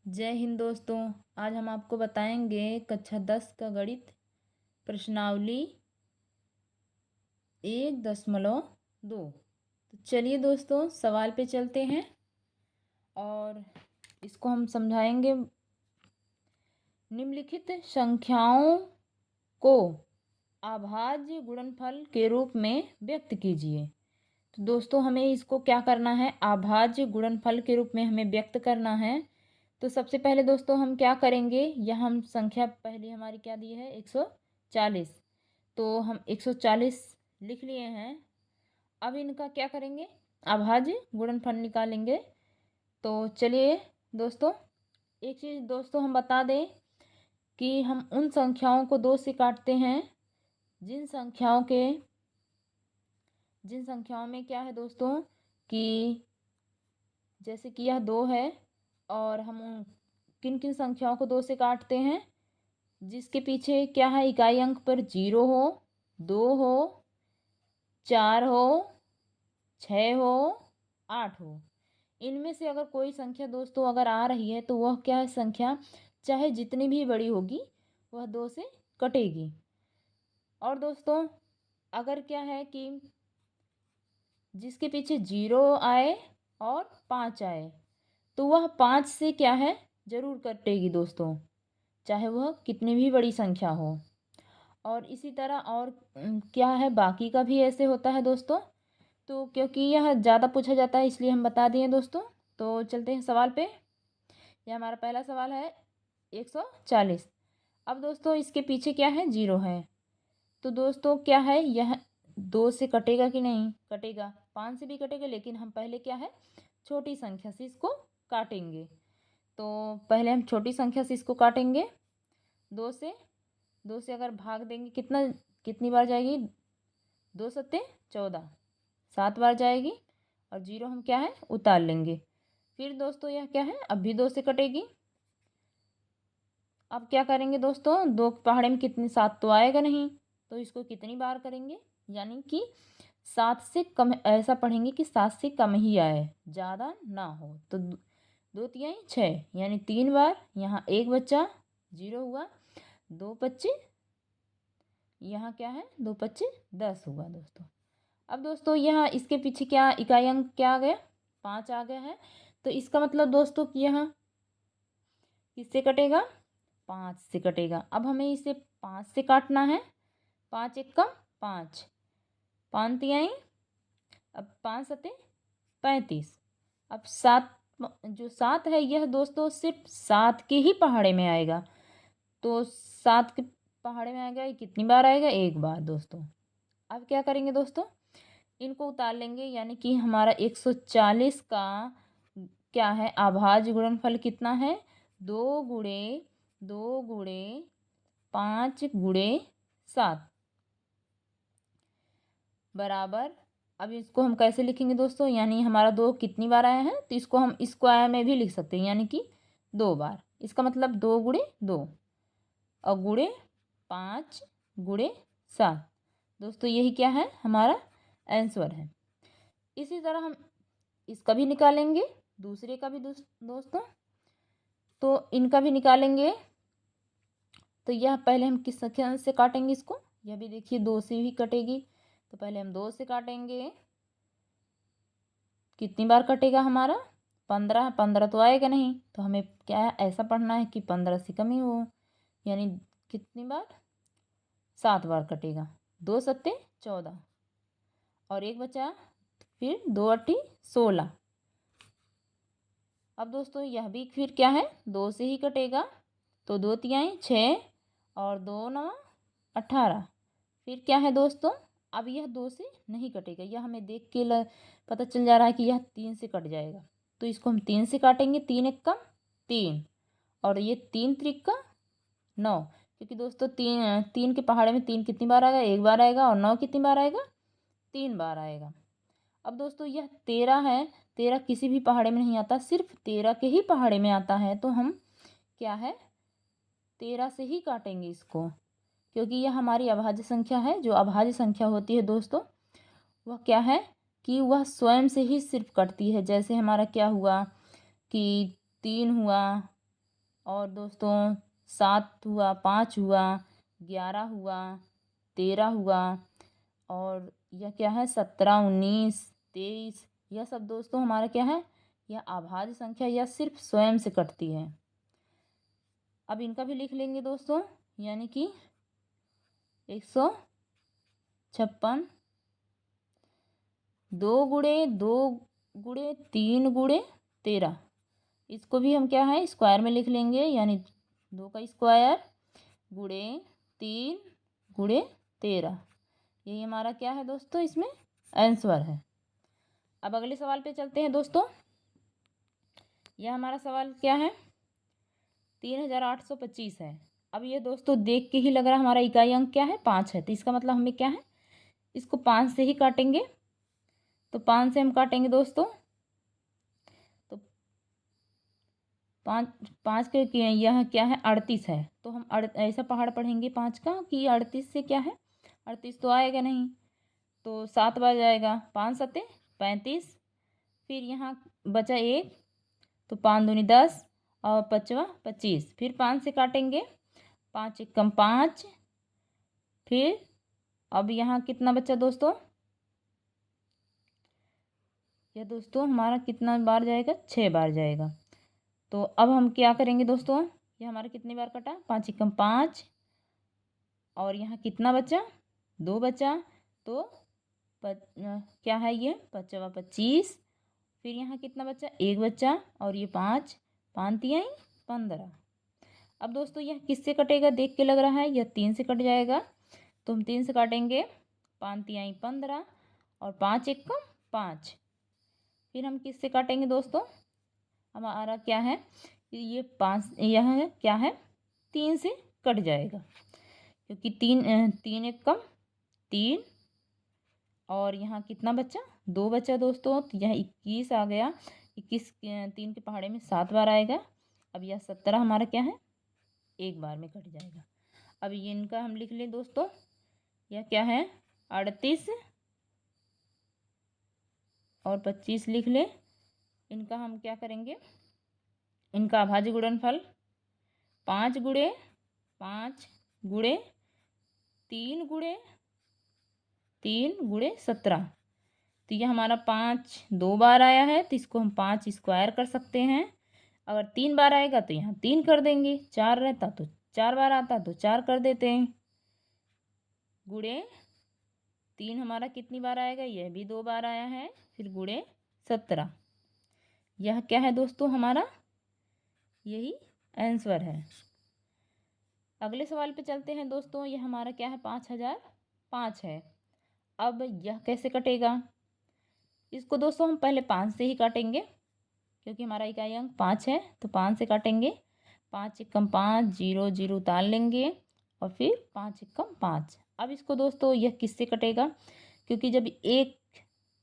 जय हिंद दोस्तों। आज हम आपको बताएंगे कक्षा 10 का गणित प्रश्नावली 1.2। तो चलिए दोस्तों सवाल पे चलते हैं और इसको हम समझाएंगे। निम्नलिखित संख्याओं को अभाज्य गुणनफल के रूप में व्यक्त कीजिए। तो दोस्तों हमें इसको क्या करना है, अभाज्य गुणनफल के रूप में हमें व्यक्त करना है। तो सबसे पहले दोस्तों हम क्या करेंगे, यह हम संख्या पहली हमारी क्या दी है 140, तो हम 140 लिख लिए हैं। अब इनका क्या करेंगे, अभाज्य गुणनफल निकालेंगे। तो चलिए दोस्तों, एक चीज़ दोस्तों हम बता दें कि हम उन संख्याओं को 2 से काटते हैं जिन संख्याओं में क्या है दोस्तों कि जैसे कि यह 2 है, और हम किन किन संख्याओं को 2 से काटते हैं जिसके पीछे क्या है, इकाई अंक पर 0 हो, 2 हो, 4 हो, 6 हो, 8 हो। इनमें से अगर कोई संख्या दोस्तों अगर आ रही है तो वह क्या है, संख्या चाहे जितनी भी बड़ी होगी वह 2 से कटेगी। और दोस्तों अगर क्या है कि जिसके पीछे 0 आए और 5 आए तो वह 5 से क्या है, ज़रूर कटेगी दोस्तों, चाहे वह कितनी भी बड़ी संख्या हो। और इसी तरह और क्या है, बाकी का भी ऐसे होता है दोस्तों। तो क्योंकि यह ज़्यादा पूछा जाता है इसलिए हम बता दिए दोस्तों। तो चलते हैं सवाल पे। यह हमारा पहला सवाल है 140। अब दोस्तों इसके पीछे क्या है, 0 है। तो दोस्तों क्या है, यह 2 से कटेगा कि नहीं, कटेगा, 5 से भी कटेगा, लेकिन हम पहले क्या है छोटी संख्या से इसको काटेंगे। तो पहले हम छोटी संख्या से इसको काटेंगे। 2 से अगर भाग देंगे कितनी बार जाएगी, 2 सत्ते 14, 7 बार जाएगी, और 0 हम क्या है उतार लेंगे। फिर दोस्तों यह क्या है, अब भी 2 से कटेगी। अब क्या करेंगे दोस्तों, 2 पहाड़े में कितनी, 7 तो आएगा नहीं, तो इसको कितनी बार करेंगे, यानी कि 7 से कम, ऐसा पढ़ेंगे कि 7 से कम ही आए, ज़्यादा ना हो। तो 2 तिहाई 6, यानी 3 बार, यहाँ 1 बच्चा, 0 हुआ, 2 पच्चे, यहाँ क्या है 2 पच्चे 10 हुआ दोस्तों। अब दोस्तों यहाँ इसके पीछे क्या इकाई अंक क्या आ गया, 5 आ गया है। तो इसका मतलब दोस्तों कि यहाँ किससे कटेगा, 5 से कटेगा। अब हमें इसे 5 से काटना है। 5 एक कम 5, 5 तिहाई, अब 5 सते 35। अब 7, जो 7 है यह दोस्तों सिर्फ 7 के ही पहाड़े में आएगा। तो 7 के पहाड़े में आएगा, ये कितनी बार आएगा, 1 बार दोस्तों। अब क्या करेंगे दोस्तों, इनको उतार लेंगे, यानी कि हमारा 140 का क्या है, अभाज्य गुणनफल कितना है, 2 गुणे 2 गुणे 5 गुणे 7 बराबर। अब इसको हम कैसे लिखेंगे दोस्तों, यानी हमारा 2 कितनी बार आया है, तो इसको हम स्क्वायर में भी लिख सकते हैं, यानी कि 2 बार। इसका मतलब 2 गुणे 2 और गुणे 5 गुणे 7 दोस्तों, यही क्या है हमारा आंसर है। इसी तरह हम इसका भी निकालेंगे, दूसरे का भी दोस्तों, तो इनका भी निकालेंगे। तो यह पहले हम किस संख्या से काटेंगे इसको, यह भी देखिए 2 से भी कटेगी। तो पहले हम 2 से काटेंगे, कितनी बार कटेगा हमारा, 15, 15 तो आएगा नहीं, तो हमें क्या है ऐसा पढ़ना है कि 15 से कम ही हो, यानी कितनी बार, 7 बार कटेगा। 2 सत्ते 14 और 1 बचा, फिर 2 अट्ठी 16। अब दोस्तों यह भी फिर क्या है 2 से ही कटेगा। तो 2 तिहाई 6 और 2 नवा 18। फिर क्या है दोस्तों, अब यह 2 से नहीं कटेगा, यह हमें देख के पता चल जा रहा है कि यह 3 से कट जाएगा। तो इसको हम 3 से काटेंगे, 3 एक कम 3, और ये 3 त्रिक का 9, क्योंकि दोस्तों 3 के पहाड़े में 3 कितनी बार आएगा, 1 बार आएगा, और 9 कितनी बार आएगा, 3 बार आएगा। अब दोस्तों यह 13 है, 13 किसी भी पहाड़े में नहीं आता, सिर्फ 13 के ही पहाड़े में आता है। तो हम क्या है 13 से ही काटेंगे इसको, क्योंकि यह हमारी अभाज्य संख्या है। जो अभाज्य संख्या होती है दोस्तों वह क्या है कि वह स्वयं से ही सिर्फ कटती है। जैसे हमारा क्या हुआ कि 3 हुआ, और दोस्तों 7 हुआ, 5 हुआ, 11 हुआ, 13 हुआ, और यह क्या है 17, 19, 23। यह सब दोस्तों हमारा क्या है, यह अभाज्य संख्या या सिर्फ स्वयं से कटती है। अब इनका भी लिख लेंगे दोस्तों, यानी कि 156, 2 गुणे 2 गुणे 3 गुणे 13। इसको भी हम क्या है स्क्वायर में लिख लेंगे, यानी 2 का स्क्वायर गुणे 3 गुणे 13। यही हमारा क्या है दोस्तों, इसमें आंसर है। अब अगले सवाल पे चलते हैं दोस्तों। यह हमारा सवाल क्या है, 3825 है। अब ये दोस्तों देख के ही लग रहा है हमारा इकाई अंक क्या है 5 है, तो इसका मतलब हमें क्या है, इसको 5 से ही काटेंगे। तो 5 से हम काटेंगे दोस्तों, तो 5 के यह क्या है 38 है। तो हम ऐसा पहाड़ पढ़ेंगे 5 का कि 38 से क्या है, 38 तो आएगा नहीं, तो 7 बार जाएगा, 5 सत्ते 35। फिर यहाँ बचा 1, तो 5 दूनी 10 और 5वां 25। फिर 5 से काटेंगे, 5 एकम 5। फिर अब यहाँ कितना बचा दोस्तों, यह दोस्तों हमारा कितना बार जाएगा, 6 बार जाएगा। तो अब हम क्या करेंगे दोस्तों, ये हमारा कितनी बार कटा, 5 एकम 5, और यहाँ कितना बचा, 2 बचा, तो क्या है ये 5वां 25। फिर यहाँ कितना बचा, 1 बचा, और ये 5, 5 तियाई 15। अब दोस्तों यह किससे कटेगा, देख के लग रहा है यह 3 से कट जाएगा। तो हम 3 से काटेंगे, 5 तियाई 15 और 5 एकम 5। फिर हम किससे काटेंगे दोस्तों, हमारा क्या है, ये 5 यह है क्या है 3 से कट जाएगा, क्योंकि 3 एकम 3, और यहाँ कितना बचा, 2 बचा दोस्तों, तो यह 21 आ गया। 21 3 के पहाड़े में 7 बार आएगा। अब यह 17 हमारा क्या है 1 बार में कट जाएगा। अब ये इनका हम लिख लें दोस्तों, यह क्या है 38 और 25 लिख ले। इनका हम क्या करेंगे, इनका अभाज्य गुणनफल 5 गुणे 5 गुणे 3 गुणे 3 गुणे 17। तो ये हमारा 5 2 बार आया है, तो इसको हम 5 स्क्वायर कर सकते हैं। अगर 3 बार आएगा तो यहाँ 3 कर देंगे, 4 रहता तो 4 बार आता तो 4 कर देते हैं। गुणे 3 हमारा कितनी बार आएगा, यह भी 2 बार आया है। फिर गुणे 17। यह क्या है दोस्तों हमारा, यही आंसर है। अगले सवाल पे चलते हैं दोस्तों। यह हमारा क्या है 5005 है। अब यह कैसे कटेगा, इसको दोस्तों हम पहले 5 से ही काटेंगे, क्योंकि हमारा इकाई अंक 5 है। तो 5 से काटेंगे, 5 एकम 5, 0 0 उतार लेंगे, और फिर 5 एकम 5। अब इसको दोस्तों यह किससे कटेगा, क्योंकि जब एक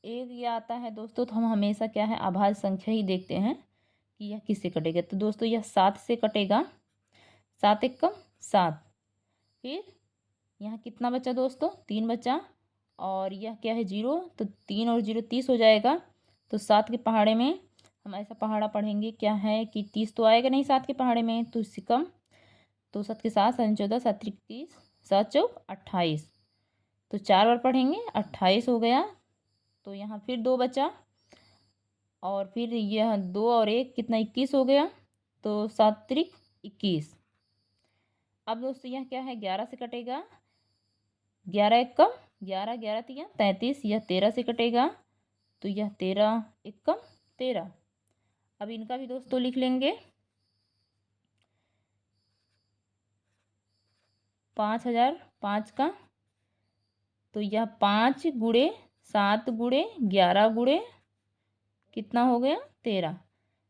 ये आता है दोस्तों, तो हम हमेशा क्या है अभाज्य संख्या ही देखते हैं कि यह किससे कटेगा। तो दोस्तों यह 7 से कटेगा, 7 एकम 7। फिर यहाँ कितना बचा दोस्तों, 3 बचा, और यह क्या है 0, तो 3 और 0 30 हो जाएगा। तो 7 के पहाड़े में हम ऐसा पहाड़ा पढ़ेंगे क्या है कि 30 तो आएगा नहीं 7 के पहाड़े में, तो इससे कम। तो 7 के 7 7 14 7 31 7 4 28। तो 4 बार पढ़ेंगे, 28 हो गया। तो यहाँ फिर 2 बचा, और फिर यह 2 और 1 कितना 21 हो गया। तो 7 त्रिक 21। अब दोस्तों यह क्या है 11 से कटेगा, 11 एकम 11, 11 तिया 33। यह 13 से कटेगा, तो यह 13 एकम 13। अब इनका भी दोस्तों लिख लेंगे, 5005 का। तो यह 5 गुणे 7 गुणे 11 गुणे कितना हो गया 13।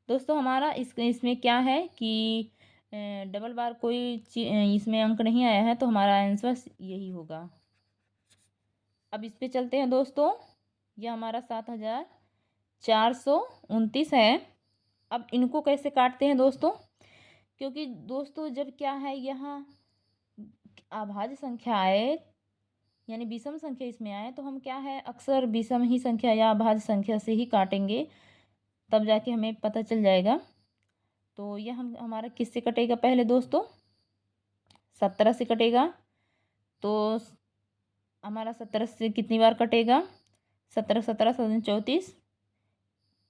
दोस्तों हमारा इसमें क्या है कि डबल बार कोई इसमें अंक नहीं आया है, तो हमारा आंसर यही होगा। अब इस पे चलते हैं दोस्तों। यह हमारा 7429 है। अब इनको कैसे काटते हैं दोस्तों, क्योंकि दोस्तों जब क्या है यहाँ अभाज्य संख्या आए, यानी विषम संख्या इसमें आए, तो हम क्या है अक्सर विषम ही संख्या या अभाज्य संख्या से ही काटेंगे, तब जाके हमें पता चल जाएगा। तो यह हमारा किससे कटेगा पहले दोस्तों? 17 से कटेगा। तो हमारा 17 से कितनी बार कटेगा? 17 17 34।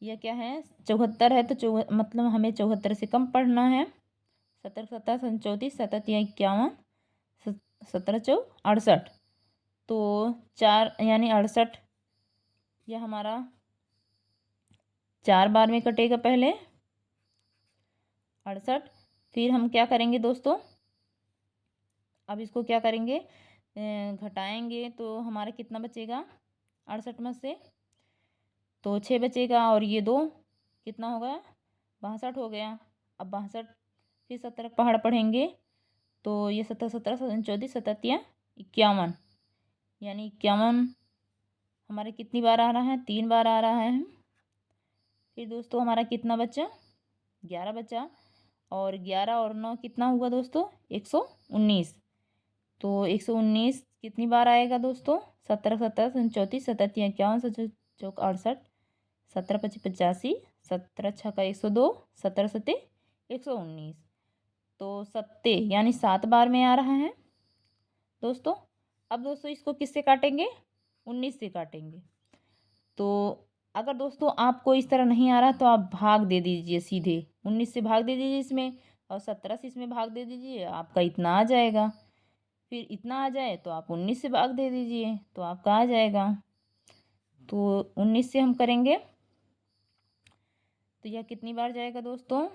यह क्या है? 74 है, तो मतलब हमें 74 से कम पढ़ना है। 17 17 34 7 या 51 17 चौ 68। तो 4 यानी 68, यह हमारा 4 बार में कटेगा पहले 68। फिर हम क्या करेंगे दोस्तों? अब इसको क्या करेंगे? घटाएंगे तो हमारा कितना बचेगा 68 में से? तो 6 बचेगा, और ये 2 कितना हो गया? 62 हो गया। अब 62 फिर 17 पहाड़ पढ़ेंगे, तो ये 17 17 34 37 51, यानी 51 हमारे कितनी बार आ रहा है? 3 बार आ रहा है। फिर दोस्तों हमारा कितना बचा? 11 बचा। और 11 और 9 कितना हुआ दोस्तों? 119। तो 119 कितनी बार आएगा दोस्तों? 17 17 34 37 51 चौक 68 17 25 85 17 छक्का 102 17 सत्ते 119। तो सत्ते यानी 7 बार में आ रहा है दोस्तों। अब दोस्तों इसको किससे काटेंगे? 19 से काटेंगे। तो अगर दोस्तों आपको इस तरह नहीं आ रहा तो आप भाग दे दीजिए, सीधे 19 से भाग दे दीजिए इसमें, और 17 से इसमें भाग दे दीजिए, आपका इतना आ जाएगा। फिर इतना आ जाए तो आप 19 से भाग दे दीजिए, तो आपका आ जाएगा। तो 19 से हम करेंगे तो यह कितनी बार जाएगा दोस्तों?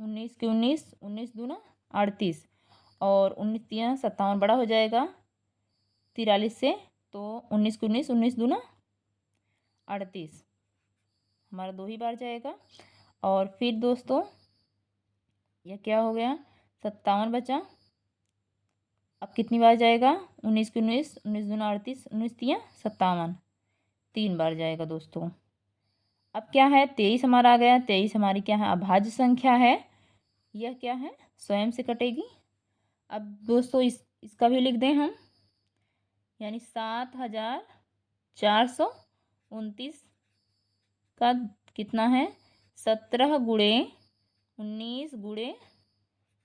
19 के 19 19 दूना 38, और 19 तिया 57 बड़ा हो जाएगा 43 से। तो 19 के 19 19 दूना 38, हमारा 2 ही बार जाएगा। और फिर दोस्तों यह क्या हो गया? 57 बचा। अब कितनी बार जाएगा? 19 के 19 19 दूना 38 19 तिया 57, 3 बार जाएगा दोस्तों। अब क्या है? 23 हमारा आ गया। 23 हमारी क्या है? अभाज्य संख्या है। यह क्या है? स्वयं से कटेगी। अब दोस्तों इसका भी लिख दें हम, यानी 7429 का कितना है? 17 गुणे 19 गुणे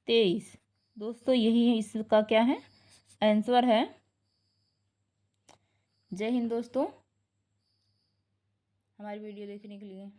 23। दोस्तों यही है इसका क्या है? आंसर है। जय हिंद दोस्तों, हमारी वीडियो देखने के लिए।